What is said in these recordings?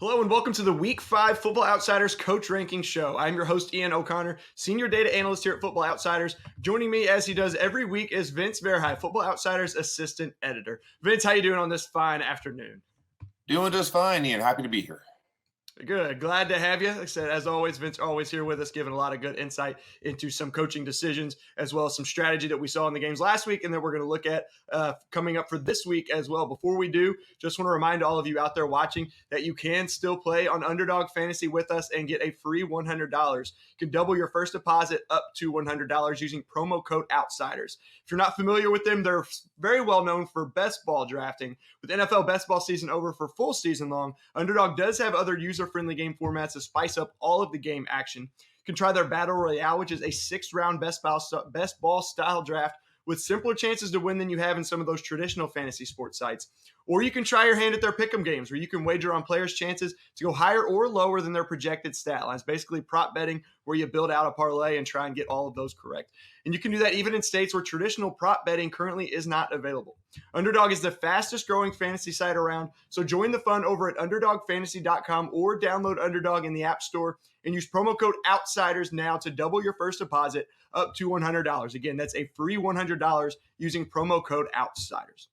Hello and welcome to the Week 5 Football Outsiders Coach Ranking Show. I'm your host, Ian O'Connor, Senior Data Analyst here at Football Outsiders. Joining me, as he does every week, is Vince Verhei, Football Outsiders Assistant Editor. Vince, how you doing on this fine afternoon? Doing just fine, Ian. Happy to be here. Good. Glad to have you. Like I said, as always, Vince always here with us, giving a lot of good insight into some coaching decisions, as well as some strategy that we saw in the games last week and that we're going to look at coming up for this week as well. Before we do, just want to remind all of you out there watching that you can still play on Underdog Fantasy with us and get a free $100. You can double your first deposit up to $100 using promo code OUTSIDERS. If you're not familiar with them, they're very well known for best ball drafting. With NFL best ball season over for full season long, Underdog does have other user-friendly game formats to spice up all of the game action. You can try their Battle Royale, which is a 6-round best ball style draft with simpler chances to win than you have in some of those traditional fantasy sports sites. Or you can try your hand at their pick'em games, where you can wager on players' chances to go higher or lower than their projected stat lines. Basically prop betting, where you build out a parlay and try and get all of those correct. And you can do that even in states where traditional prop betting currently is not available. Underdog is the fastest growing fantasy site around, so join the fun over at UnderdogFantasy.com or download Underdog in the App Store and use promo code OUTSIDERS now to double your first deposit up to $100. Again, that's a free $100 using promo code OUTSIDERS.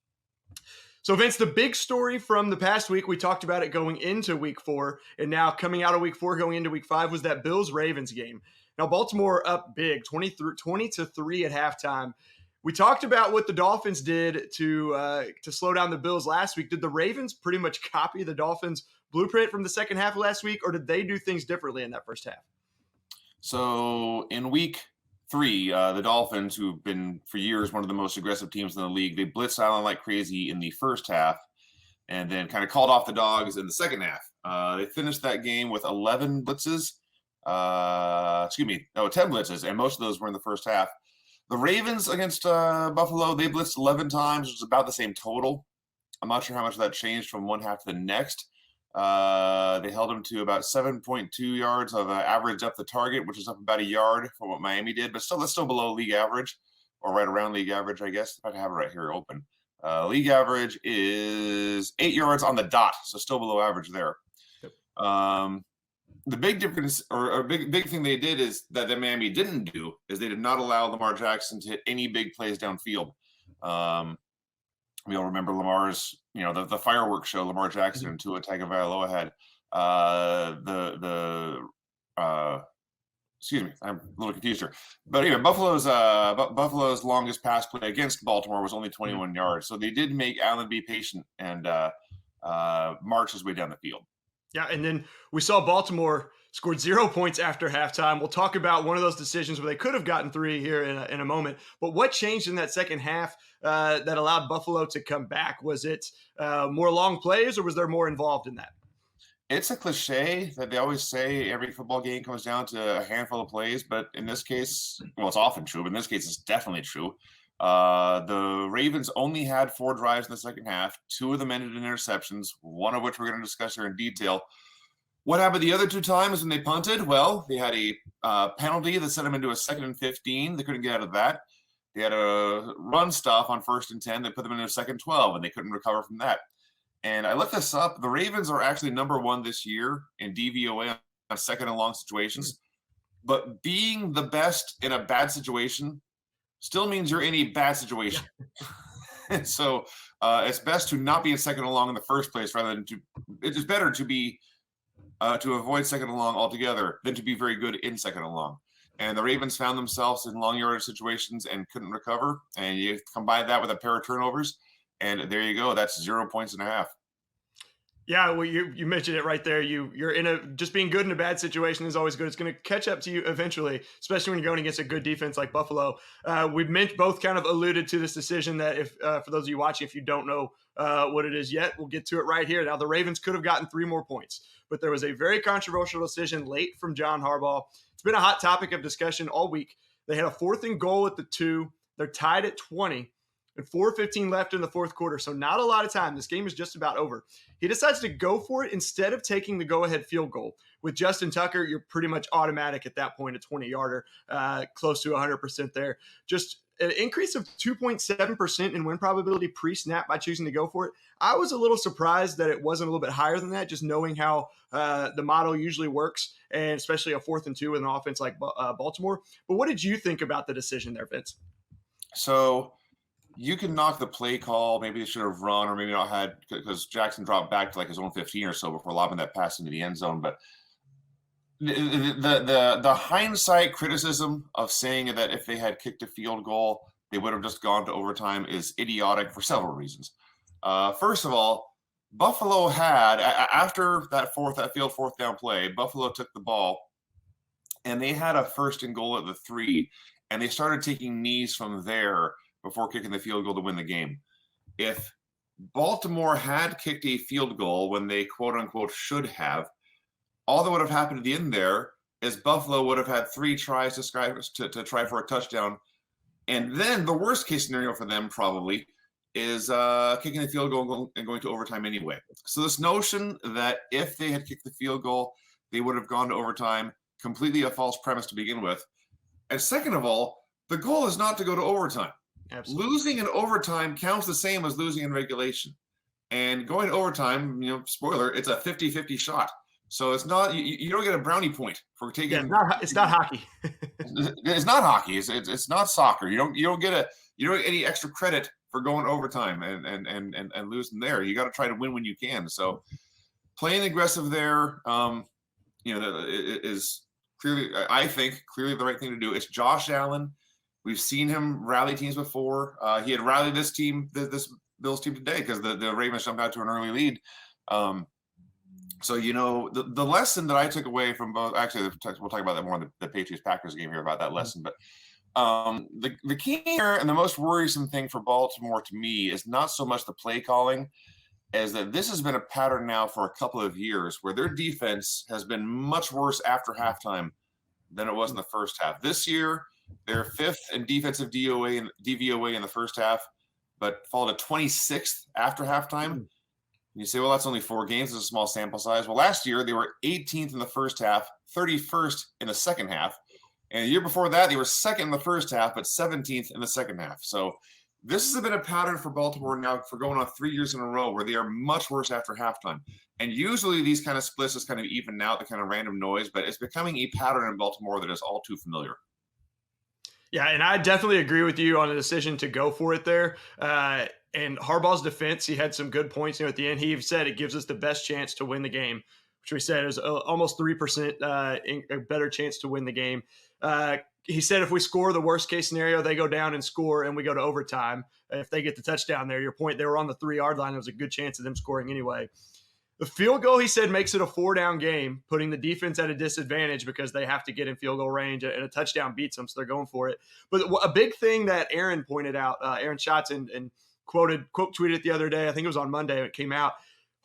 So, Vince, the big story from the past week, we talked about it going into week 4, and now coming out of week 4, going into week 5, was that Bills-Ravens game. Now, Baltimore up big, 20-3 at halftime. We talked about what the Dolphins did to slow down the Bills last week. Did the Ravens pretty much copy the Dolphins' blueprint from the second half of last week, or did they do things differently in that first half? So in week 3, the Dolphins, who've been for years one of the most aggressive teams in the league, they blitzed Allen like crazy in the first half and then kind of called off the dogs in the second half. They finished that game with 11 blitzes. 10 blitzes, and most of those were in the first half. The Ravens against Buffalo, they blitzed 11 times, which is about the same total. I'm not sure how much that changed from one half to the next. They held them to about 7.2 yards of average depth of target, which is up about a yard from what Miami did, but that's still below league average, or right around league average, I guess. If I have it right here open. League average is 8 yards on the dot, so still below average there. Yep. The big difference, or a big thing they did is that Miami didn't do, is they did not allow Lamar Jackson to hit any big plays downfield. We all remember Lamar's, the fireworks show Lamar Jackson and Tua Tagovailoa had. Excuse me, I'm a little confused here. But anyway, Buffalo's longest pass play against Baltimore was only 21 yards. So they did make Allen be patient and march his way down the field. Yeah, and then we saw Baltimore scored 0 points after halftime. We'll talk about one of those decisions where they could have gotten 3 here in a moment. But what changed in that second half that allowed Buffalo to come back? Was it more long plays, or was there more involved in that? It's a cliche that they always say every football game comes down to a handful of plays. But in this case, well, it's often true, but in this case, it's definitely true. The Ravens only had 4 drives in the second half. 2 of them ended in interceptions, one of which we're going to discuss here in detail. What happened the other 2 times when they punted? Well, they had a penalty that sent them into a 2nd and 15. They couldn't get out of that. They had a run stuff on 1st and 10 that put them into a 2nd and 12, and they couldn't recover from that. And I looked this up. The Ravens are actually number 1 this year in DVOA on 2nd and long situations. But being the best in a bad situation still means you're in a bad situation. So it's best to not be in 2nd and long in the first place, rather than it is better to be to avoid 2nd and long altogether than to be very good in 2nd and long. And the Ravens found themselves in long yardage situations and couldn't recover. And you combine that with a pair of turnovers, and there you go. That's 0.5 points. Yeah, well, you mentioned it right there. You're just being good in a bad situation is always good. It's going to catch up to you eventually, especially when you're going against a good defense like Buffalo. We've both kind of alluded to this decision that if for those of you watching, if you don't know what it is yet, we'll get to it right here. Now, the Ravens could have gotten 3 more points, but there was a very controversial decision late from John Harbaugh. It's been a hot topic of discussion all week. They had a 4th and goal at the 2. They're tied at 20. And 4:15 left in the fourth quarter, so not a lot of time. This game is just about over. He decides to go for it instead of taking the go-ahead field goal. With Justin Tucker, you're pretty much automatic at that point, a 20-yarder, close to 100% there. Just an increase of 2.7% in win probability pre-snap by choosing to go for it. I was a little surprised that it wasn't a little bit higher than that, just knowing how the model usually works, and especially a 4th and 2 with an offense like Baltimore. But what did you think about the decision there, Vince? So you can knock the play call. Maybe they should have run, or maybe not had, because Jackson dropped back to like his own 15 or so before lobbing that pass into the end zone. But the hindsight criticism of saying that if they had kicked a field goal, they would have just gone to overtime is idiotic for several reasons. First of all, Buffalo had, after that field fourth down play, Buffalo took the ball and they had a 1st and goal at the 3, and they started taking knees from there before kicking the field goal to win the game. If Baltimore had kicked a field goal when they quote unquote should have, all that would have happened at the end there is Buffalo would have had 3 tries to try for a touchdown. And then the worst case scenario for them probably is kicking the field goal and going to overtime anyway. So this notion that if they had kicked the field goal, they would have gone to overtime, completely a false premise to begin with. And second of all, the goal is not to go to overtime. Absolutely. Losing in overtime counts the same as losing in regulation. And going to overtime, spoiler, it's a 50-50 shot. So it's not, you don't get a brownie point for taking. Yeah, it's not hockey. It's not hockey. It's not soccer. You don't get any extra credit for going overtime and losing there. You got to try to win when you can. So playing aggressive there, is clearly, I think, clearly the right thing to do. It's Josh Allen. We've seen him rally teams before. He had rallied this Bills team today because the Ravens jumped out to an early lead. So, the lesson that I took away from both, actually, we'll talk about that more in the Patriots-Packers game here about that lesson. But the key here and the most worrisome thing for Baltimore to me is not so much the play calling, as that this has been a pattern now for a couple of years where their defense has been much worse after halftime than it was in the first half. This year, they're 5th in defensive DVOA in the first half, but fall to 26th after halftime. You say, well, that's only 4 games. It's a small sample size. Well, last year, they were 18th in the first half, 31st in the second half. And the year before that, they were 2nd in the first half, but 17th in the second half. So this has been a pattern for Baltimore now for going on 3 years in a row where they are much worse after halftime. And usually these kind of splits just kind of even out the kind of random noise, but it's becoming a pattern in Baltimore that is all too familiar. Yeah, and I definitely agree with you on the decision to go for it there. And Harbaugh's defense, he had some good points at the end. He said it gives us the best chance to win the game, which we said is almost 3% a better chance to win the game. He said if we score the worst case scenario, they go down and score and we go to overtime. If they get the touchdown there, your point, they were on the 3-yard line. There was a good chance of them scoring anyway. The field goal, he said, makes it a 4-down game, putting the defense at a disadvantage because they have to get in field goal range, and a touchdown beats them, so they're going for it. But a big thing that Aaron pointed out, Aaron Schatz, and quote tweeted it the other day, I think it was on Monday when it came out,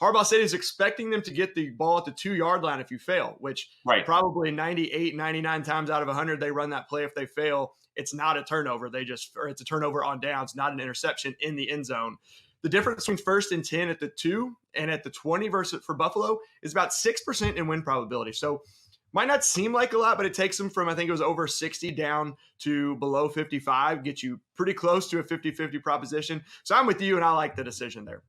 Harbaugh said he's expecting them to get the ball at the 2-yard line if you fail, which probably 98, 99 times out of 100, they run that play. If they fail, it's not a turnover. It's a turnover on downs, not an interception in the end zone. The difference between 1st and 10 at the 2 and at the 20 for Buffalo is about 6% in win probability. So might not seem like a lot, but it takes them from, I think it was over 60 down to below 55, get you pretty close to a 50-50 proposition. So I'm with you, and I like the decision there.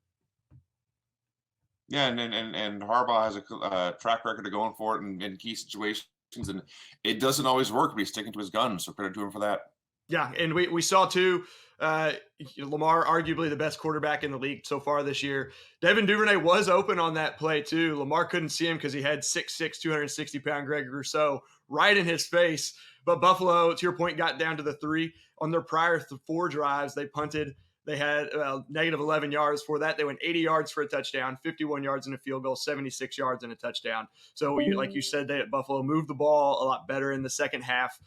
Yeah, and Harbaugh has a track record of going for it in key situations, and it doesn't always work, but he's sticking to his guns, so credit to him for that. Yeah, and we saw too, Lamar, arguably the best quarterback in the league so far this year. Devin Duvernay was open on that play too. Lamar couldn't see him because he had 6'6", 260-pound Greg Rousseau right in his face. But Buffalo, to your point, got down to the 3. On their prior 4 drives, they punted. They had negative 11 yards. For that, they went 80 yards for a touchdown, 51 yards in a field goal, 76 yards in a touchdown. So, like you said, Buffalo moved the ball a lot better in the second half.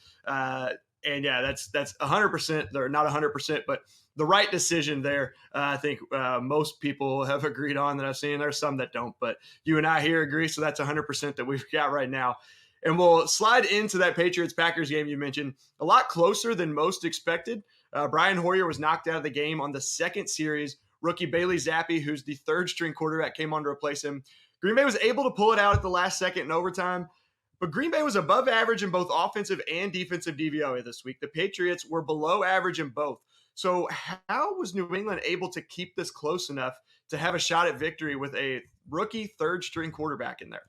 And yeah, that's 100%, or not 100%, but the right decision there. I think most people have agreed on that I've seen. There's some that don't, but you and I here agree. So that's 100% that we've got right now. And we'll slide into that Patriots-Packers game you mentioned, a lot closer than most expected. Brian Hoyer was knocked out of the game on the second series. Rookie Bailey Zappe, who's the third-string quarterback, came on to replace him. Green Bay was able to pull it out at the last second in overtime. But Green Bay was above average in both offensive and defensive DVOA this week. The Patriots were below average in both. So how was New England able to keep this close enough to have a shot at victory with a rookie third-string quarterback in there?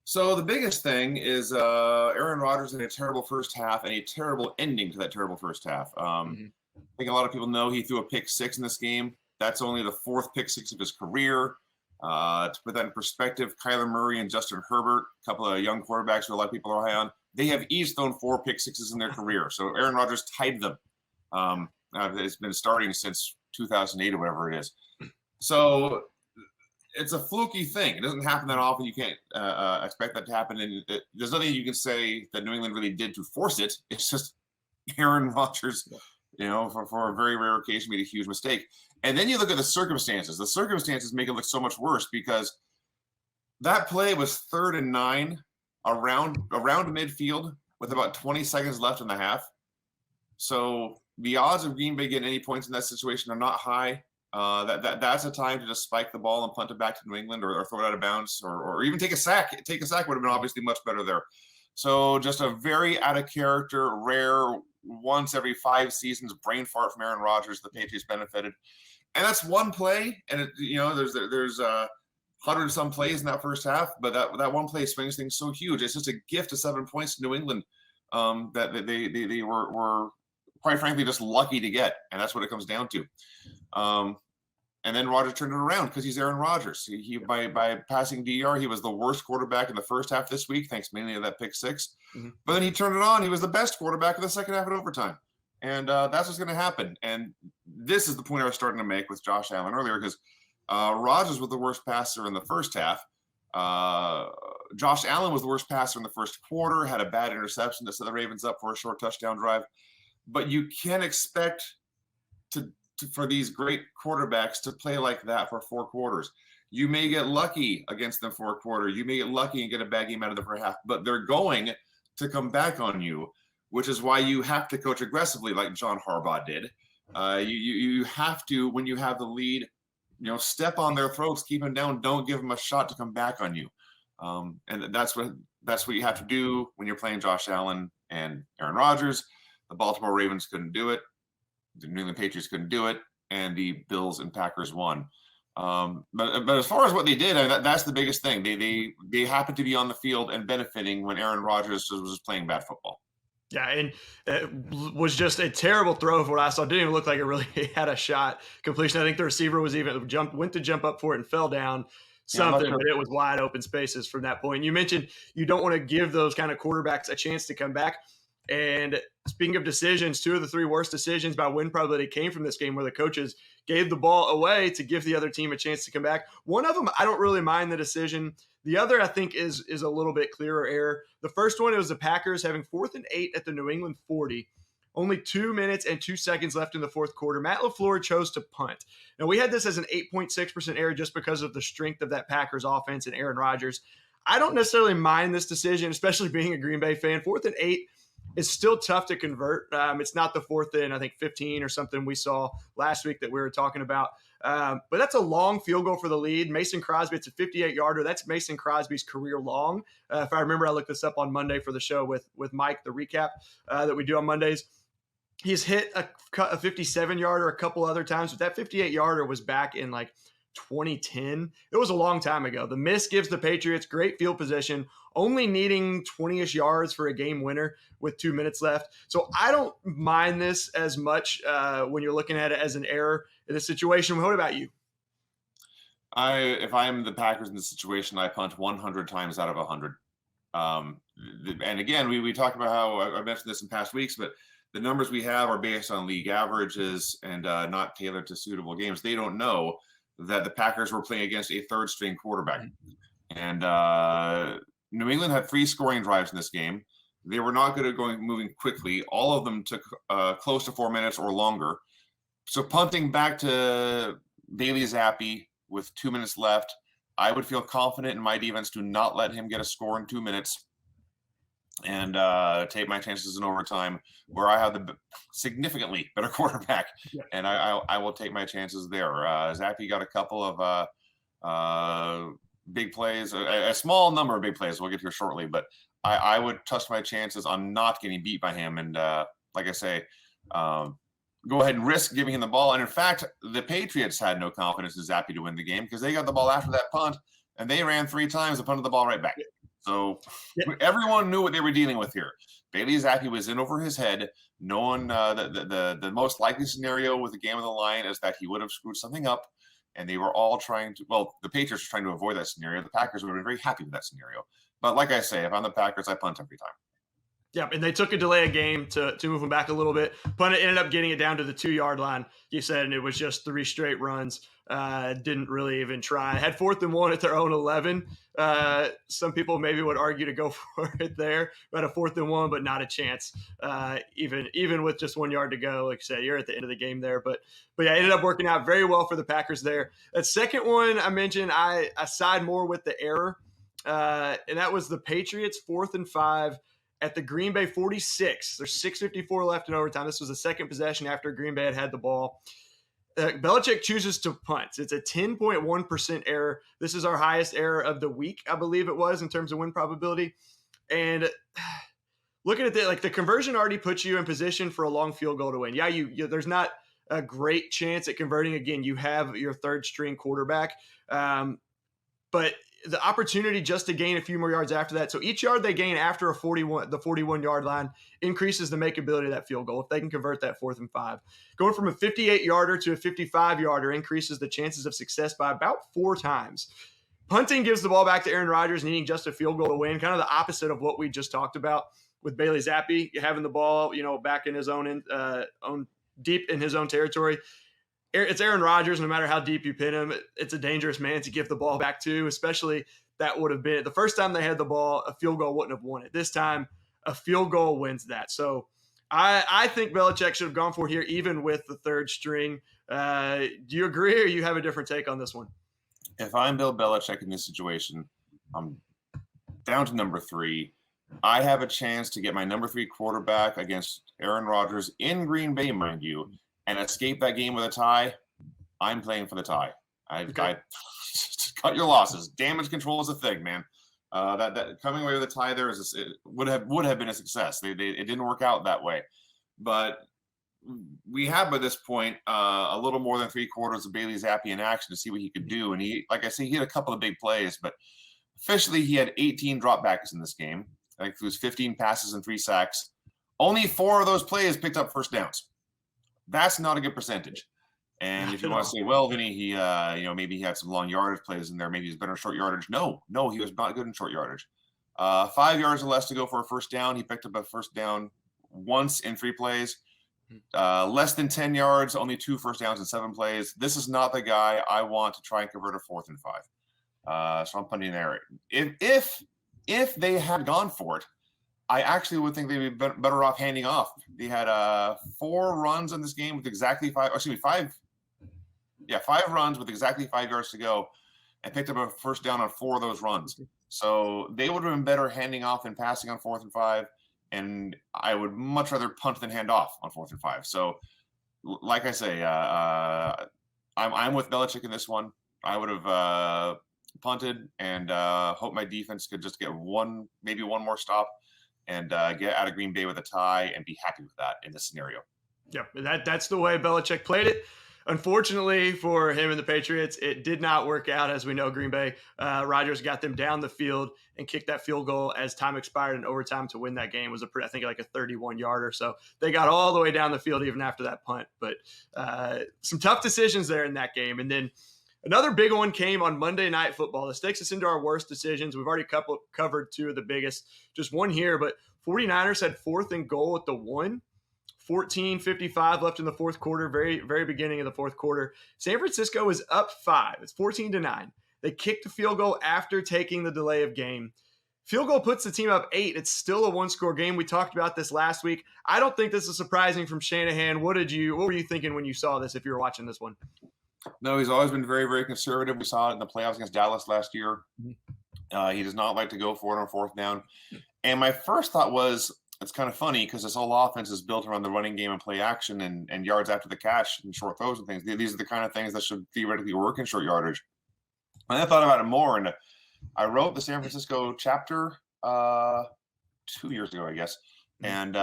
So the biggest thing is Aaron Rodgers in a terrible first half and a terrible ending to that terrible first half. I think a lot of people know he threw a pick six in this game. That's only the fourth pick six of his career. To put that in perspective, Kyler Murray and Justin Herbert, a couple of young quarterbacks who a lot of people are high on, they have each thrown 4 pick sixes in their career. So Aaron Rodgers tied them. It's been starting since 2008 or whatever it is. So it's a fluky thing. It doesn't happen that often. You can't expect that to happen. And there's nothing you can say that New England really did to force it. It's just Aaron Rodgers, for a very rare occasion, made a huge mistake. And then you look at the circumstances. The circumstances make it look so much worse because that play was 3rd and 9 around midfield with about 20 seconds left in the half. So the odds of Green Bay getting any points in that situation are not high. That's a time to just spike the ball and punt it back to New England or throw it out of bounds or even take a sack. Take a sack would have been obviously much better there. So just a very out of character, rare, once every 5 seasons brain fart from Aaron Rodgers. The Patriots benefited. And that's one play. And, there's 100 some plays in that first half. But that one play swings things so huge. It's just a gift of 7 points to New England that they were quite frankly just lucky to get. And that's what it comes down to. And then Rodgers turned it around because he's Aaron Rodgers. He by passing DR, he was the worst quarterback in the first half this week, thanks mainly to that pick six. But then he turned it on. He was the best quarterback in the second half in overtime. And that's what's going to happen. And this is the point I was starting to make with Josh Allen earlier because Rodgers was the worst passer in the first half. Josh Allen was the worst passer in the first quarter, had a bad interception that set the Ravens up for a short touchdown drive. But you can't expect for these great quarterbacks to play like that for 4 quarters. You may get lucky against them for a quarter. You may get lucky and get a bad game out of them for a half, but they're going to come back on you, which is why you have to coach aggressively like John Harbaugh did. You have to, when you have the lead, step on their throats, keep them down, don't give them a shot to come back on you. And that's what you have to do when you're playing Josh Allen and Aaron Rodgers. The Baltimore Ravens couldn't do it. The New England Patriots couldn't do it, and the Bills and Packers won. But as far as what they did, that's the biggest thing. They happened to be on the field and benefiting when Aaron Rodgers was playing bad football. Yeah, and it was just a terrible throw for what I saw. It didn't even look like it really had a shot completion. I think the receiver was went to jump up for it and fell down. But it was wide open spaces from that point. You mentioned you don't want to give those kind of quarterbacks a chance to come back. And speaking of decisions, 2 of the 3 worst decisions by win probability came from this game where the coaches gave the ball away to give the other team a chance to come back. One of them, I don't really mind the decision. The other, I think, is a little bit clearer error. The first one, it was the Packers having 4th and 8 at the New England 40. Only 2 minutes and 2 seconds left in the fourth quarter. Matt LaFleur chose to punt. Now, we had this as an 8.6% error just because of the strength of that Packers offense and Aaron Rodgers. I don't necessarily mind this decision, especially being a Green Bay fan. 4th and 8 is still tough to convert. It's not the 4th and, I think, 15 or something we saw last week that we were talking about. But that's a long field goal for the lead. Mason Crosby, it's a 58-yarder. That's Mason Crosby's career long. If I remember, I looked this up on Monday for the show with Mike, the recap that we do on Mondays. He's hit a 57-yarder a couple other times, but that 58-yarder was back in 2010. It was a long time ago. The miss gives the Patriots great field position, only needing 20-ish yards for a game winner with 2 minutes left. So I don't mind this as much when you're looking at it as an error in this situation. What about you? If I'm the Packers in this situation, I punt 100 times out of 100. And again, we talked about how I mentioned this in past weeks, but the numbers we have are based on league averages and not tailored to suitable games. They don't know that the Packers were playing against a third-string quarterback. And New England had 3 scoring drives in this game. They were not good at moving quickly. All of them took close to 4 minutes or longer. So punting back to Bailey Zappe with 2 minutes left, I would feel confident in my defense to not let him get a score in 2 minutes and take my chances in overtime where I have the significantly better quarterback. Yeah. And I will take my chances there. Zappe got a couple of big plays, a small number of big plays. We'll get here shortly, but I would trust my chances on not getting beat by him. And like I say, go ahead and risk giving him the ball. And in fact, the Patriots had no confidence in Zappe to win the game because they got the ball after that punt and they ran 3 times and punted the ball right back. So everyone knew what they were dealing with here. Bailey Zappe was in over his head, knowing the most likely scenario with the game on the line is that he would have screwed something up. And they were all trying to, well, the Patriots were trying to avoid that scenario. The Packers would have been very happy with that scenario. But like I say, if I'm the Packers, I punt every time. Yeah, and they took a delay of game to move them back a little bit. Punt ended up getting it down to the 2-yard line, you said, and it was just 3 straight runs. Didn't really even try. Had 4th and 1 at their own 11. Some people maybe would argue to go for it there, but a 4th and 1, but not a chance. Even with just 1 yard to go, like I said, you're at the end of the game there. But yeah, it ended up working out very well for the Packers there. That second one I mentioned, I side more with the error, and that was the Patriots 4th and 5 at the Green Bay 46. There's 6:54 left in overtime. This was the second possession after Green Bay had the ball. Belichick chooses to punt. It's a 10.1% error. This is our highest error of the week, I believe it was, in terms of win probability. And looking at that, like the conversion already puts you in position for a long field goal to win. Yeah, there's not a great chance at converting. Again, you have your third string quarterback. But the opportunity just to gain a few more yards after that. So each yard they gain after the 41-yard line increases the makeability of that field goal if they can convert that 4th and 5. Going from a 58-yarder to a 55-yarder increases the chances of success by about 4 times. Punting gives the ball back to Aaron Rodgers, needing just a field goal to win, kind of the opposite of what we just talked about with Bailey Zappe, having the ball, back in his own deep in his own territory. It's Aaron Rodgers. No matter how deep you pin him, it's a dangerous man to give the ball back to, especially that would have been the first time they had the ball, a field goal wouldn't have won it. This time, a field goal wins that. So I think Belichick should have gone for it here, even with the third string. Do you agree or you have a different take on this one? If I'm Bill Belichick in this situation, I'm down to number 3. I have a chance to get my number 3 quarterback against Aaron Rodgers in Green Bay, mind you, and escape that game with a tie. I'm playing for the tie. I cut your losses. Damage control is a thing, man. That coming away with a tie there would have been a success. It didn't work out that way, but we have by this point a little more than 3/4 of Bailey Zappe in action to see what he could do. And he, like I say, he had a couple of big plays, but officially he had 18 dropbacks in this game. Like it was 15 passes and 3 sacks. Only 4 of those plays picked up first downs. That's not a good percentage. And if you want to say, well, Vinny, he, maybe he had some long yardage plays in there. Maybe he's better in short yardage. No, he was not good in short yardage. 5 yards or less to go for a first down. He picked up a first down once in 3 plays. Less than 10 yards, only 2 first downs in 7 plays. This is not the guy I want to try and convert a 4th and 5. So I'm punting there. If they had gone for it, I actually would think they'd be better off handing off. They had 4 runs in this game with exactly 5 runs with exactly 5 yards to go and picked up a first down on 4 of those runs. So they would have been better handing off than passing on 4th and 5. And I would much rather punt than hand off on 4th and 5. So like I say, I'm with Belichick in this one. I would have punted and hope my defense could just get maybe one more stop and get out of Green Bay with a tie and be happy with that in this scenario. Yep, that's the way Belichick played it. Unfortunately for him and the Patriots, it did not work out. As we know, Green Bay, Rodgers got them down the field and kicked that field goal as time expired in overtime to win that game. It was I think like a 31-yarder. So they got all the way down the field even after that punt. But some tough decisions there in that game. And then another big one came on Monday Night Football. This takes us into our worst decisions. We've already covered 2 of the biggest, just one here. But 49ers had 4th and goal at the 1. 14:55 left in the fourth quarter, very, very beginning of the fourth quarter. San Francisco is up 5. It's 14-9. They kicked the field goal after taking the delay of game. Field goal puts the team up 8. It's still a 1-score game. We talked about this last week. I don't think this is surprising from Shanahan. What were you thinking when you saw this, if you were watching this one? No, he's always been very, very conservative. We saw it in the playoffs against Dallas last year. He does not like to go for it on 4th down. And my first thought was, it's kind of funny because this whole offense is built around the running game and play action and yards after the catch and short throws and things. These are the kind of things that should theoretically work in short yardage. And I thought about it more, and I wrote the San Francisco chapter 2 years ago, I guess. And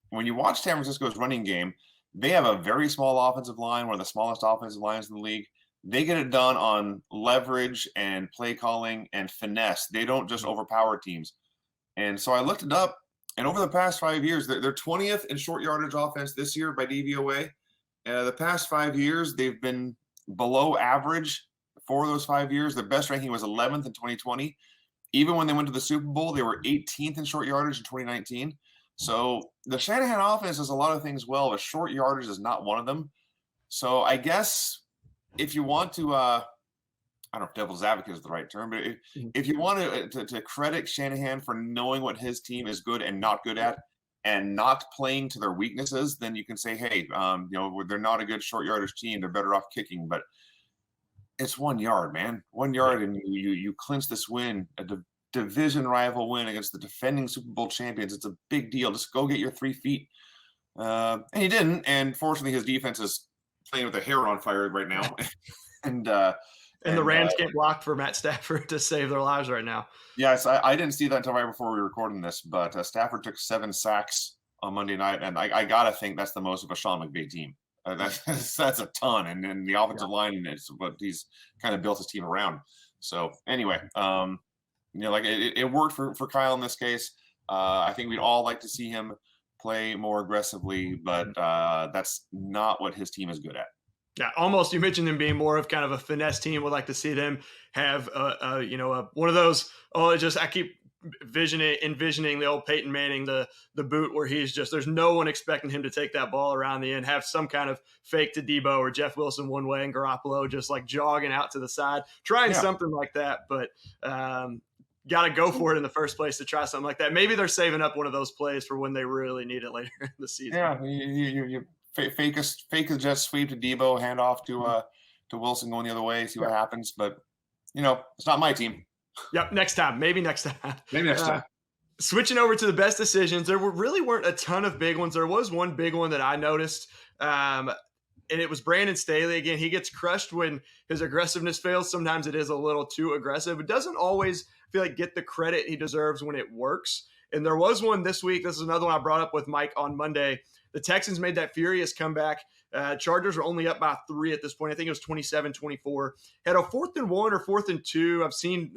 when you watch San Francisco's running game, they have a very small offensive line, one of the smallest offensive lines in the league. They get it done on leverage and play calling and finesse. They don't just overpower teams. And so I looked it up, and over the past 5 years, they're 20th in short yardage offense this year by DVOA. The past 5 years, they've been below average for those 5 years. Their best ranking was 11th in 2020. Even when they went to the Super Bowl, they were 18th in short yardage in 2019. So the Shanahan offense does a lot of things well, but short yardage is not one of them. So I guess if you want to, I don't know if devil's advocate is the right term, but if you want to credit Shanahan for knowing what his team is good and not good at, and not playing to their weaknesses, then you can say, hey, they're not a good short yardage team. They're better off kicking, but it's 1 yard, man. 1 yard, and you clinch this win, a division rival win against the defending Super Bowl champions. It's a big deal. Just go get your 3 feet. And he didn't. And fortunately, his defense is playing with their hair on fire right now. and the Rams can't block for Matt Stafford to save their lives right now. Yes, I didn't see that until right before we were recording this, but Stafford took 7 sacks on Monday night, and I got to think that's the most of a Sean McVay team. That's a ton, and the offensive line is what he's kind of built his team around. So anyway, it worked for Kyle in this case. I think we'd all like to see him play more aggressively, but that's not what his team is good at. Yeah, almost. You mentioned them being more of kind of a finesse team. Would like to see them have one of those. I keep envisioning the old Peyton Manning, the boot where he's just, there's no one expecting him to take that ball around the end, have some kind of fake to Debo or Jeff Wilson one way and Garoppolo just like jogging out to the side, trying something like that. But got to go for it in the first place to try something like that. Maybe they're saving up one of those plays for when they really need it later in the season. Yeah, you fake a jet sweep to Debo, hand off to Wilson going the other way, see what happens. But it's not my team. Yep, next time. Maybe next time. Maybe next time. Switching over to the best decisions, there really weren't a ton of big ones. There was one big one that I noticed, and it was Brandon Staley. Again, he gets crushed when his aggressiveness fails. Sometimes it is a little too aggressive. It doesn't always feel like get the credit he deserves when it works. And there was one this week. This is another one I brought up with Mike on Monday. The Texans made that furious comeback. Chargers were only up by 3 at this point. I think it was 27-24. Had a 4th and 1 or 4th and 2. I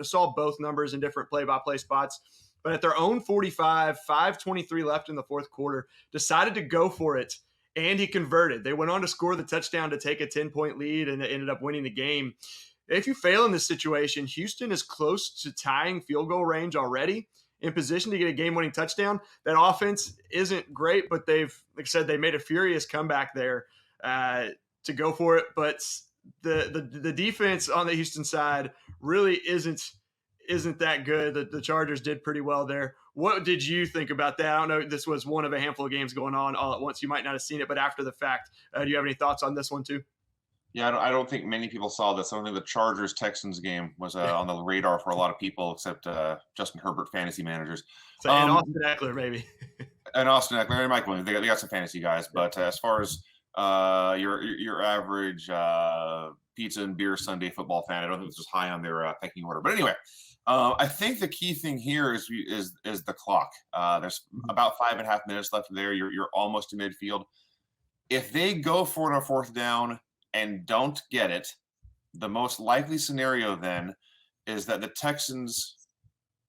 saw both numbers in different play-by-play spots. But at their own 45, 5:23 left in the fourth quarter, decided to go for it, and he converted. They went on to score the touchdown to take a 10-point lead, and ended up winning the game. If you fail in this situation, Houston is close to tying field goal range already, in position to get a game-winning touchdown. That offense isn't great, but they've, like I said, they made a furious comeback there to go for it. But the defense on the Houston side really isn't that good. The Chargers did pretty well there. What did you think about that? I don't know. This was one of a handful of games going on all at once. You might not have seen it, but after the fact, do you have any thoughts on this one too? Yeah, I don't think many people saw this. I don't think the Chargers-Texans game was on the radar for a lot of people, except Justin Herbert fantasy managers. And Austin Eckler, maybe. And Austin Eckler and Mike Williams. They got some fantasy guys. But as far as your average pizza and beer Sunday football fan, I don't think this was high on their pecking order. But anyway, I think the key thing here is the clock. There's about 5.5 minutes left there. You're almost to midfield. If they go for it on 4th down and don't get it, the most likely scenario then is that the Texans,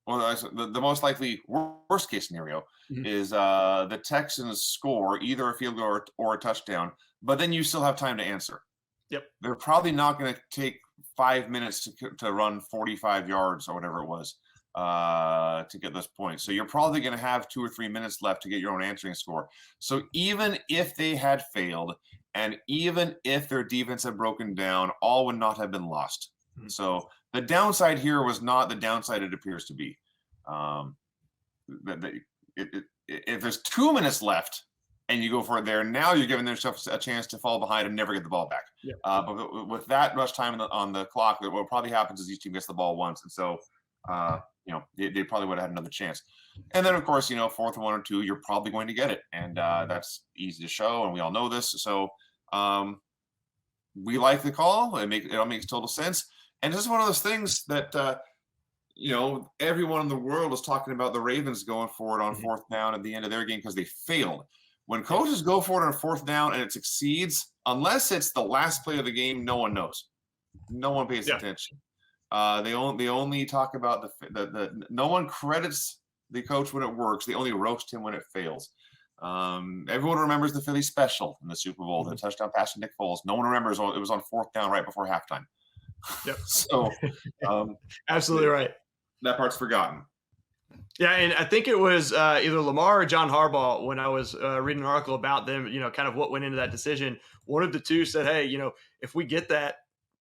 the most likely worst case scenario is the Texans score either a field goal or a touchdown, but then you still have time to answer. Yep. They're probably not going to take 5 minutes to run 45 yards or whatever it was to get those points. So you're probably going to have 2 or 3 minutes left to get your own answering score. So even if they had failed, and even if their defense had broken down, all would not have been lost. So the downside here was not the downside it appears to be. If there's 2 minutes left and you go for it there, now you're giving themselves a chance to fall behind and never get the ball back. Yeah. But with that much time on the clock, what probably happens is each team gets the ball once. And so, they probably would have had another chance. And then, of course, 4th and 1 or 2, you're probably going to get it. And that's easy to show, and we all know this. So we like the call. It all makes total sense. And this is one of those things that, everyone in the world was talking about the Ravens going for it on fourth down at the end of their game because they failed. When coaches go for it on fourth down and it succeeds, unless it's the last play of the game, no one knows. No one pays attention. They only talk about no one credits the coach when it works. They only roast him when it fails. Everyone remembers the Philly special in the Super Bowl, the touchdown pass to Nick Foles. No one remembers it was on fourth down right before halftime. Yep. So, absolutely right. That part's forgotten. Yeah, and I think it was either Lamar or John Harbaugh when I was reading an article about them, kind of what went into that decision. One of the two said, hey, if we get that,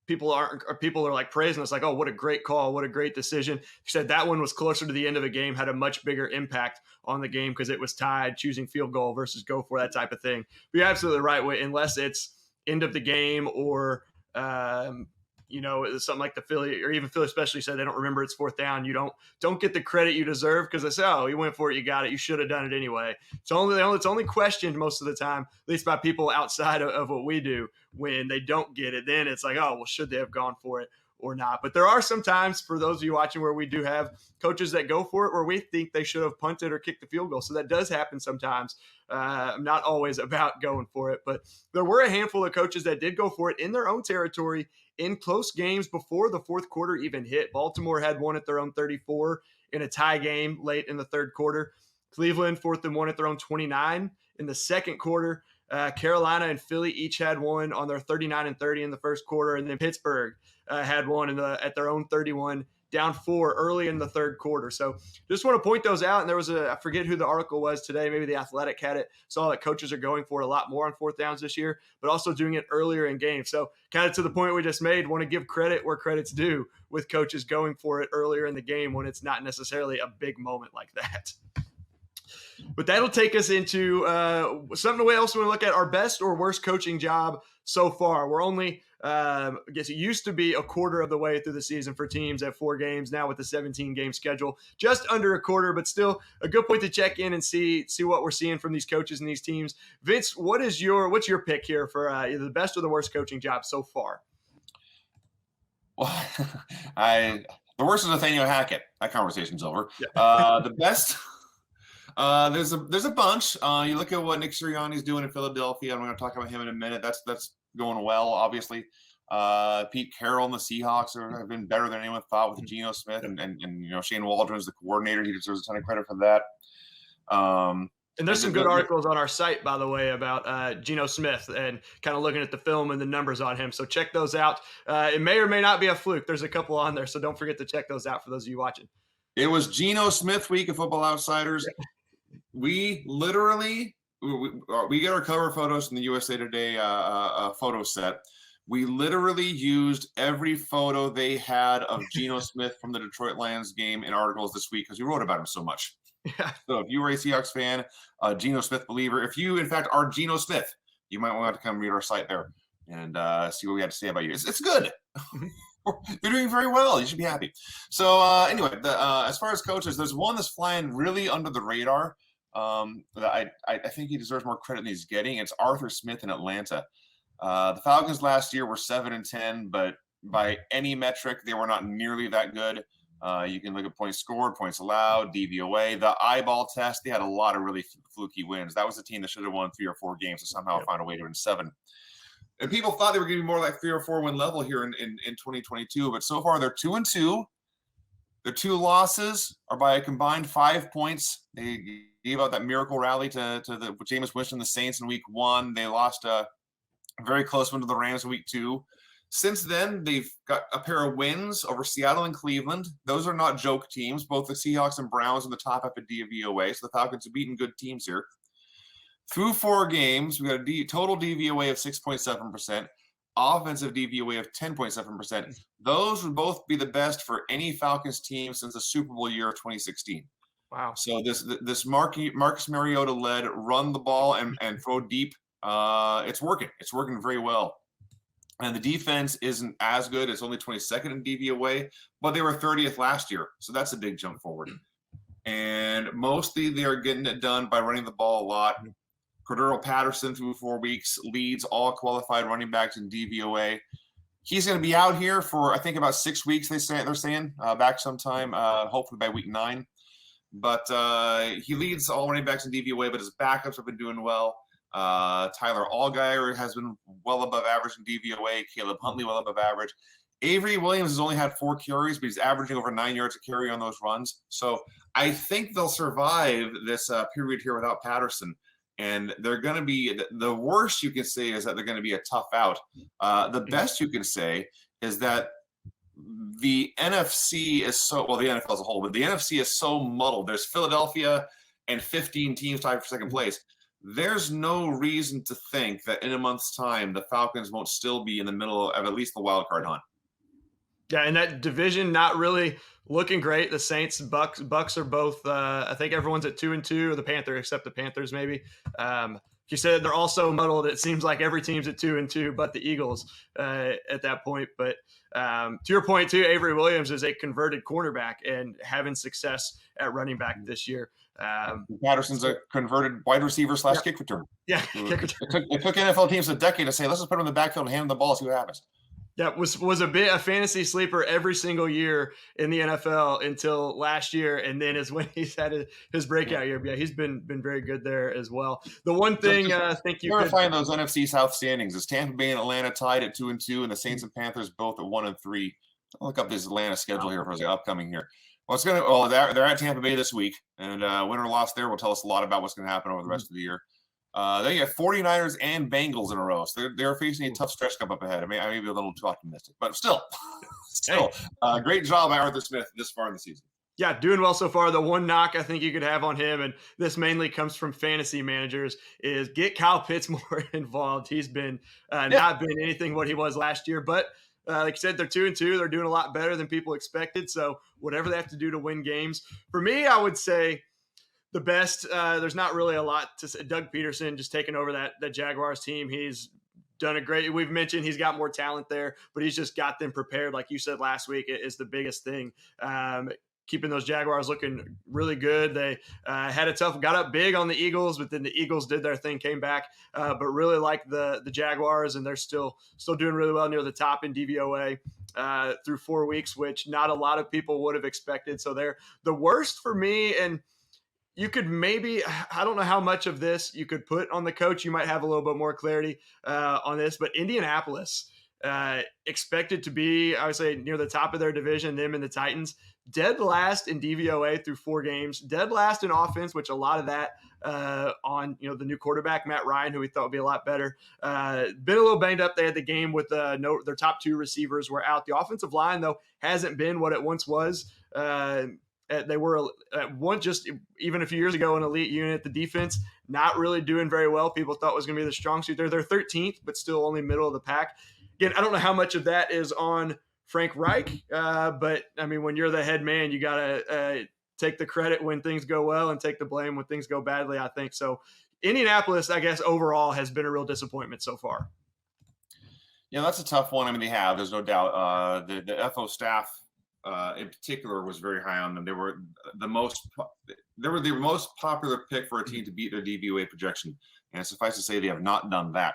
people are like praising us like, oh, what a great call. What a great decision. He said that one was closer to the end of the game, had a much bigger impact on the game because it was tied, choosing field goal versus go for that type of thing. But you're absolutely right. Unless it's end of the game or, something like the Philly or even Philly especially said they don't remember it's fourth down. You don't get the credit you deserve because they say, oh, you went for it, you got it, you should have done it anyway. It's only questioned most of the time, at least by people outside of what we do. When they don't get it, then it's like, oh, well, should they have gone for it or not? But there are some times for those of you watching where we do have coaches that go for it where we think they should have punted or kicked the field goal. So that does happen sometimes. I'm not always about going for it, but there were a handful of coaches that did go for it in their own territory in close games before the fourth quarter even hit. Baltimore had one at their own 34 in a tie game late in the third quarter. Cleveland 4th and 1 at their own 29 in the second quarter. Carolina and Philly each had one on their 39 and 30 in the first quarter. And then Pittsburgh had one at their own 31, down 4 early in the third quarter. So just want to point those out. And there was I forget who the article was today. Maybe The Athletic had it. Saw that coaches are going for it a lot more on fourth downs this year, but also doing it earlier in games. So kind of to the point we just made, want to give credit where credit's due with coaches going for it earlier in the game when it's not necessarily a big moment like that. But that'll take us into something else we want to look at, our best or worst coaching job so far. We're only, I guess it used to be a quarter of the way through the season for teams at 4 games. Now with the 17-game schedule, just under a quarter, but still a good point to check in and see what we're seeing from these coaches and these teams. Vince, what's your pick here for either the best or the worst coaching job so far? Well, the worst is Nathaniel Hackett. That conversation's over. Yeah. The best. There's a bunch. You look at what Nick Sirianni's doing in Philadelphia. I'm going to talk about him in a minute. That's going well, obviously. Pete Carroll and the Seahawks have been better than anyone thought with Geno Smith and Shane Waldron's the coordinator. He deserves a ton of credit for that. And there's some good articles on our site, by the way, about Geno Smith and kind of looking at the film and the numbers on him. So check those out. It may or may not be a fluke. There's a couple on there, so don't forget to check those out for those of you watching. It was Geno Smith week of Football Outsiders. We literally we get our cover photos from the USA Today photo set. We literally used every photo they had of Geno Smith from the Detroit Lions game in articles this week because we wrote about him so much. Yeah. So if you were a Seahawks fan, Geno Smith believer, if you in fact are Geno Smith, you might want to come read our site there and see what we had to say about you. It's good. You're doing very well. You should be happy. So anyway, as far as coaches, there's one that's flying really under the radar. That I think he deserves more credit than he's getting. It's Arthur Smith in Atlanta. The Falcons last year were 7-10, but by any metric, they were not nearly that good. You can look at points scored, points allowed, DVOA, the eyeball test. They had a lot of really fluky wins. That was a team that should have won 3 or 4 games to somehow find a way to win 7. And people thought they were going to be more like 3 or 4 win level here in 2022, but so far they're 2-2. Their 2 losses are by a combined 5 points. They gave out that miracle rally to the Jameis Winston, the Saints in week 1. They lost a very close one to the Rams in week 2. Since then, they've got a pair of wins over Seattle and Cleveland. Those are not joke teams. Both the Seahawks and Browns in the top half of DVOA. So the Falcons have beaten good teams here. Through 4 games, we got a total DVOA of 6.7%, offensive DVOA of 10.7%. Those would both be the best for any Falcons team since the Super Bowl year of 2016. Wow. So this Marcus Mariota-led run the ball and throw deep, it's working. It's working very well. And the defense isn't as good. It's only 22nd in DVOA, but they were 30th last year. So that's a big jump forward. And mostly they are getting it done by running the ball a lot. Cordero Patterson through 4 weeks leads all qualified running backs in DVOA. He's going to be out here for, I think, about 6 weeks. They're saying back sometime, hopefully by week 9. But he leads all running backs in DVOA, but his backups have been doing well. Tyler Allgeier has been well above average in DVOA. Caleb Huntley well above average. Avery Williams has only had 4 carries, but he's averaging over 9 yards a carry on those runs. So I think they'll survive this period here without Patterson. And they're going to be – the worst you can say is that they're going to be a tough out. The best you can say is that the NFC is so – well, the NFL as a whole, but the NFC is so muddled. There's Philadelphia and 15 teams tied for second place. There's no reason to think that in a month's time the Falcons won't still be in the middle of at least the wild card hunt. Yeah, and that division not really looking great. The Saints, Bucks are both. I think everyone's at 2-2, or the Panthers, except the Panthers maybe. You said they're also muddled. It seems like every team's at 2-2, but the Eagles at that point. But to your point too, Avery Williams is a converted cornerback and having success at running back this year. Patterson's a converted wide receiver / kick return. Yeah, kick return. It took NFL teams a decade to say, let's just put him in the backfield and hand him the ball, see what happens. Yeah, was a fantasy sleeper every single year in the NFL until last year, and then is when he's had his breakout year. Yeah, he's been very good there as well. The one thing I think you could find those NFC South standings is Tampa Bay and Atlanta tied at 2-2, and the Saints and Panthers both at 1-3. I'll look up this Atlanta schedule here for the upcoming here. Well, they're at Tampa Bay this week, and win or loss there will tell us a lot about what's going to happen over the rest of the year. They have 49ers and Bengals in a row, so they're facing a tough stretch come up ahead. I may be a little too optimistic, but still, great job by Arthur Smith this far in the season. Yeah, doing well so far. The one knock I think you could have on him, and this mainly comes from fantasy managers, is get Kyle Pitts more involved. He's been not been anything what he was last year, but like you said, they're 2-2. They're doing a lot better than people expected. So whatever they have to do to win games, for me, I would say the best. There's not really a lot to say. Doug Peterson just taking over that Jaguars team. He's done a great. We've mentioned he's got more talent there, but he's just got them prepared. Like you said last week, is the biggest thing. Keeping those Jaguars looking really good. They got up big on the Eagles, but then the Eagles did their thing, came back. But really like the Jaguars, and they're still doing really well near the top in DVOA through 4 weeks, which not a lot of people would have expected. So they're the worst for me. And you could maybe, I don't know how much of this you could put on the coach. You might have a little bit more clarity on this, but Indianapolis expected to be, I would say, near the top of their division, them and the Titans. Dead last in DVOA through 4 games. Dead last in offense, which a lot of that on the new quarterback, Matt Ryan, who we thought would be a lot better. Been a little banged up. They had the game with their top 2 receivers were out. The offensive line, though, hasn't been what it once was. They were at one, just even a few years ago, an elite unit. The defense not really doing very well. People thought was going to be the strong suit. They're 13th, but still only middle of the pack. Again, I don't know how much of that is on Frank Reich, but I mean, when you're the head man, you got to take the credit when things go well and take the blame when things go badly, I think. So Indianapolis, I guess, overall has been a real disappointment so far. Yeah, that's a tough one. I mean, there's no doubt. The FO staff in particular was very high on them. They were the most popular pick for a team to beat their DVOA projection. And suffice to say, they have not done that.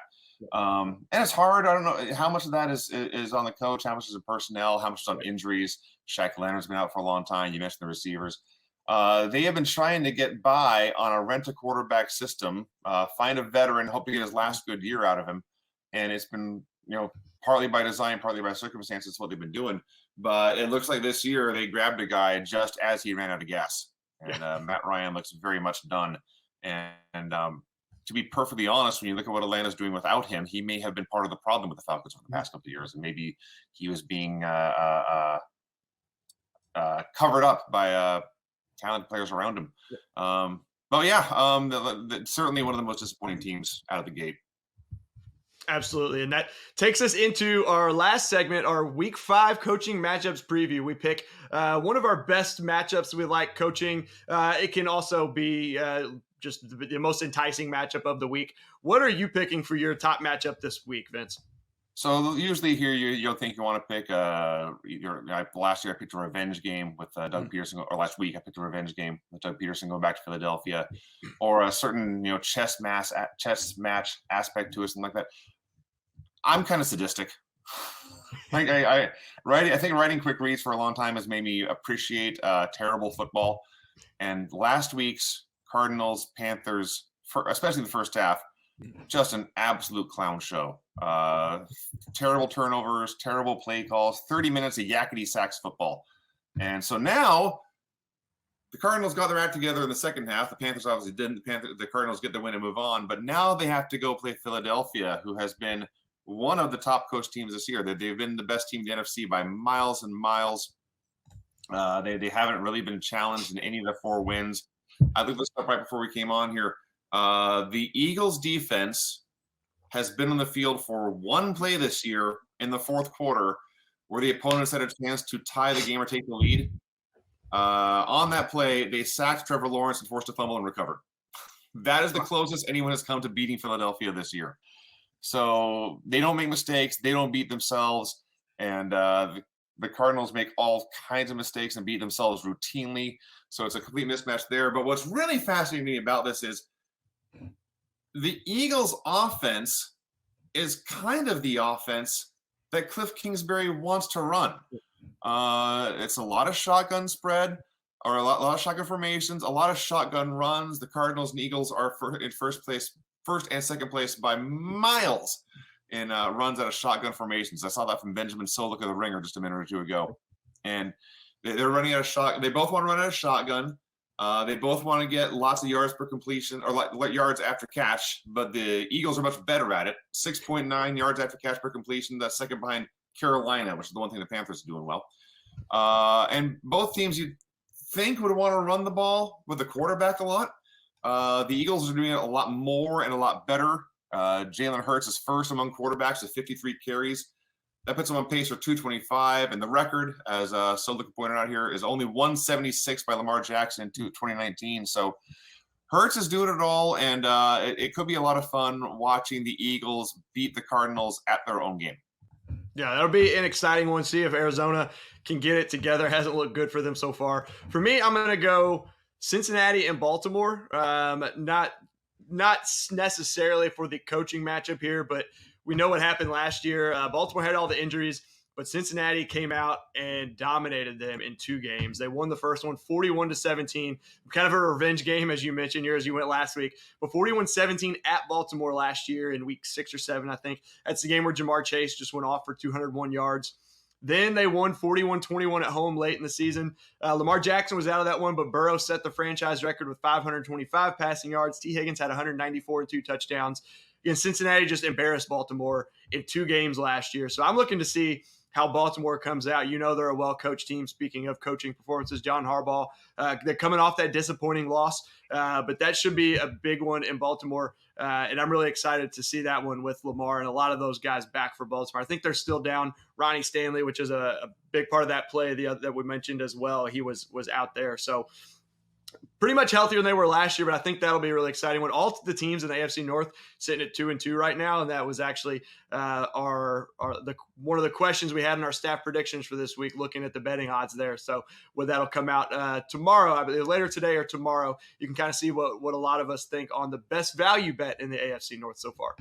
And it's hard. I don't know how much of that is on the coach, how much is in personnel, how much is on injuries. Shaq Leonard's been out for a long time. You mentioned the receivers. They have been trying to get by on a rent-a-quarterback system, find a veteran, hope to get his last good year out of him. And it's been, partly by design, partly by circumstances, what they've been doing. But it looks like this year they grabbed a guy just as he ran out of gas. And Matt Ryan looks very much done. And to be perfectly honest, when you look at what Atlanta's doing without him, he may have been part of the problem with the Falcons over the past couple of years. And maybe he was being covered up by talented players around him. Certainly one of the most disappointing teams out of the gate. Absolutely. And that takes us into our last segment, our week 5 coaching matchups preview. We pick one of our best matchups we like coaching. It can also be just the most enticing matchup of the week. What are you picking for your top matchup this week, Vince? So usually here you'll think you want to pick last year I picked a revenge game with Doug Peterson, or last week I picked a revenge game with Doug Peterson going back to Philadelphia, or a certain chess match aspect to it, something like that. I'm kind of sadistic. I think writing quick reads for a long time has made me appreciate terrible football. And last week's Cardinals Panthers, especially the first half, just an absolute clown show. Terrible turnovers, terrible play calls, 30 minutes of yakety sax football. And so now the Cardinals got their act together in the second half. The Panthers obviously didn't. The Cardinals get the win and move on. But now they have to go play Philadelphia, who has been one of the top coach teams this year. They've been the best team in the NFC by miles and miles. They haven't really been challenged in any of the 4 wins. I looked this up right before we came on here. The Eagles defense has been on the field for one play this year in the fourth quarter where the opponents had a chance to tie the game or take the lead. On that play, they sacked Trevor Lawrence and forced a fumble and recovered. That is the closest anyone has come to beating Philadelphia this year. So they don't make mistakes. They don't beat themselves. And the Cardinals make all kinds of mistakes and beat themselves routinely. So it's a complete mismatch there. But what's really fascinating to me about this is the Eagles' offense is kind of the offense that Cliff Kingsbury wants to run. It's a lot of shotgun spread, or a lot of shotgun formations, a lot of shotgun runs. The Cardinals and Eagles are in first and second place by miles in runs out of shotgun formations. I saw that from Benjamin Solik of the Ringer just a minute or two ago. And they're running out of shotgun. They both want to run out of shotgun. They both want to get lots of yards per completion or yards after catch, but the Eagles are much better at it. 6.9 yards after catch per completion. That's second behind Carolina, which is the one thing the Panthers are doing well. And both teams you'd think would want to run the ball with the quarterback a lot. The Eagles are doing it a lot more and a lot better. Jalen Hurts is first among quarterbacks with 53 carries. That puts him on pace for 225. And the record, as Solik pointed out here, is only 176 by Lamar Jackson in 2019. So Hurts is doing it all, and it could be a lot of fun watching the Eagles beat the Cardinals at their own game. Yeah, that'll be an exciting one. See if Arizona can get it together. Hasn't looked good for them so far. For me, I'm going to go Cincinnati and Baltimore. Not necessarily for the coaching matchup here, but we know what happened last year. Baltimore had all the injuries, but Cincinnati came out and dominated them in 2 games. They won the first one 41-17. Kind of a revenge game, as you mentioned here, as you went last week. But 41-17 at Baltimore last year in week 6 or 7, I think. That's the game where Jamar Chase just went off for 201 yards. Then they won 41-21 at home late in the season. Lamar Jackson was out of that one, but Burrow set the franchise record with 525 passing yards. T. Higgins had 194 and 2 touchdowns. And Cincinnati just embarrassed Baltimore in 2 games last year. So I'm looking to see how Baltimore comes out. You know they're a well-coached team. Speaking of coaching performances, John Harbaugh, they're coming off that disappointing loss, but that should be a big one in Baltimore, and I'm really excited to see that one with Lamar and a lot of those guys back for Baltimore. I think they're still down Ronnie Stanley, which is a big part of that play that we mentioned as well. He was out there, so pretty much healthier than they were last year, but I think that'll be a really exciting one. All the teams in the AFC North sitting at 2-2 right now, and that was actually one of the questions we had in our staff predictions for this week, looking at the betting odds there. So that'll come out tomorrow, I believe, later today or tomorrow. You can kind of see what a lot of us think on the best value bet in the AFC North so far.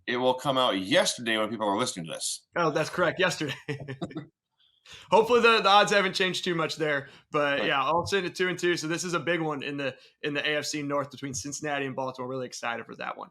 It will come out yesterday when people are listening to this. Oh, that's correct. Yesterday. Hopefully the odds haven't changed too much there, but yeah, all sitting at 2-2. So this is a big one in the AFC North between Cincinnati and Baltimore. Really excited for that one.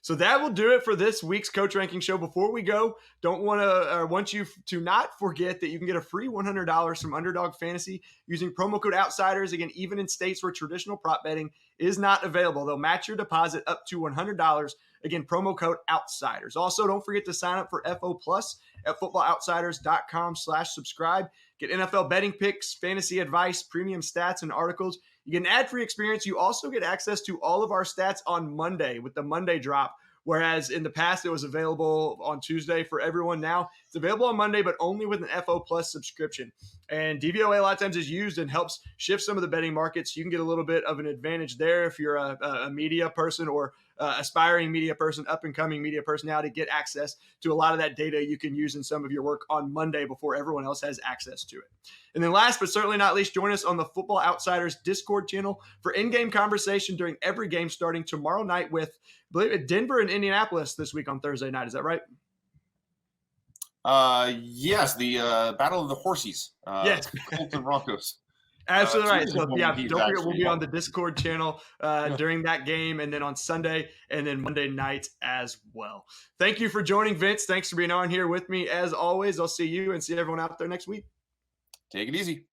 So that will do it for this week's Coach Ranking Show. Before we go, want you to not forget that you can get a free $100 from Underdog Fantasy using promo code Outsiders. Again, even in states where traditional prop betting is not available, they'll match your deposit up to $100. Again, promo code Outsiders. Also, don't forget to sign up for FO Plus at footballoutsiders.com/subscribe. Get NFL betting picks, fantasy advice, premium stats, and articles. You get an ad-free experience. You also get access to all of our stats on Monday with the Monday drop, whereas in the past it was available on Tuesday for everyone. Now it's available on Monday, but only with an FO Plus subscription. And DVOA a lot of times is used and helps shift some of the betting markets. You can get a little bit of an advantage there if you're a media person or aspiring media person, up-and-coming media personality. Get access to a lot of that data you can use in some of your work on Monday before everyone else has access to it. And then last but certainly not least, join us on the Football Outsiders Discord channel for in-game conversation during every game starting tomorrow night with, I believe, Denver and Indianapolis this week on Thursday night. Is that right? Yes, the Battle of the Horsies. Yes. Colts and Broncos. Absolutely right. Two So disappointing yeah, teams, don't forget we'll actually. be on the Discord channel during that game, and then on Sunday, and then Monday night as well. Thank you for joining, Vince. Thanks for being on here with me as always. I'll see you and see everyone out there next week. Take it easy.